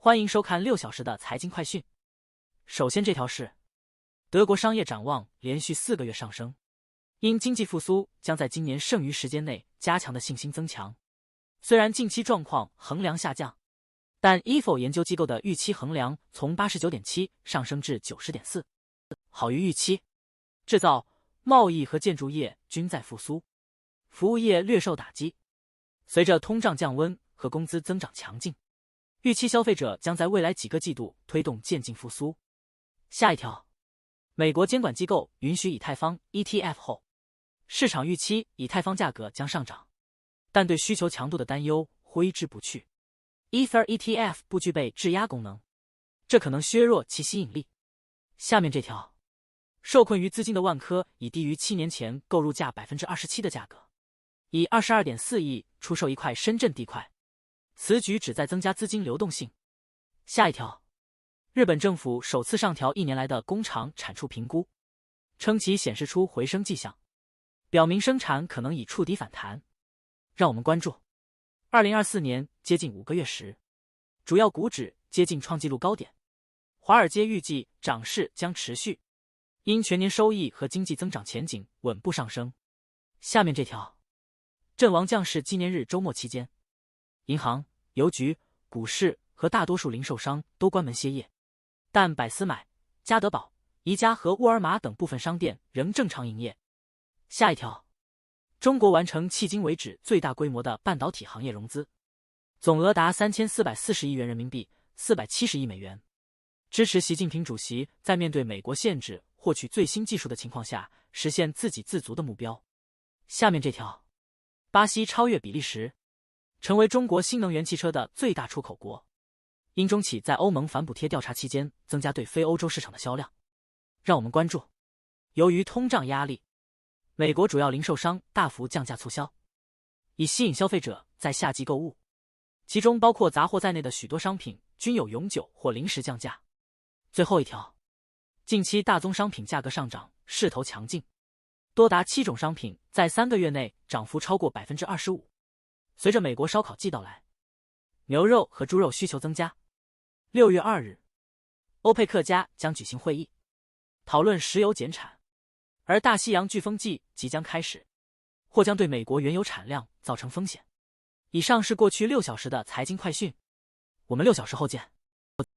欢迎收看6小时的财经快讯。首先这条是德国商业展望连续4个月上升，因经济复苏将在今年剩余时间内加强的信心增强。虽然近期状况衡量下降，但 IFO 研究机构的预期衡量从 89.7 上升至 90.4， 好于预期。制造、贸易和建筑业均在复苏，服务业略受打击。随着通胀降温和工资增长强劲，预期消费者将在未来几个季度推动渐进复苏。下一条，美国监管机构允许以太坊 ETF 后，市场预期以太坊价格将上涨，但对需求强度的担忧挥之不去。Ether ETF 不具备质押功能，这可能削弱其吸引力。下面这条，受困于资金的万科以低于7年前购入价 27% 的价格，以 22.4 亿出售一块深圳地块，此举旨在增加资金流动性。下一条，日本政府首次上调1年来的工厂产出评估，称其显示出回升迹象，表明生产可能已触底反弹。让我们关注2024年接近5个月时，主要股指接近创纪录高点，华尔街预计涨势将持续，因全年收益和经济增长前景稳步上升。下面这条，阵亡将士纪念日周末期间，银行、邮局、股市和大多数零售商都关门歇业，但百思买、家得宝、宜家和沃尔玛等部分商店仍正常营业。下一条，中国完成迄今为止最大规模的半导体行业融资，总额达3440亿元人民币，470亿美元，支持习近平主席在面对美国限制获取最新技术的情况下，实现自给自足的目标。下面这条，巴西超越比利时，成为中国新能源汽车的最大出口国。英中企在欧盟反补贴调查期间增加对非欧洲市场的销量。让我们关注，由于通胀压力，美国主要零售商大幅降价促销，以吸引消费者在夏季购物，其中包括杂货在内的许多商品均有永久或临时降价。最后一条，近期大宗商品价格上涨势头强劲，多达7种商品在3个月内涨幅超过 25%。 随着美国烧烤季到来，牛肉和猪肉需求增加。6月2日，欧佩克加将举行会议，讨论石油减产，而大西洋飓风季即将开始，或将对美国原油产量造成风险。以上是过去6小时的财经快讯，我们6小时后见。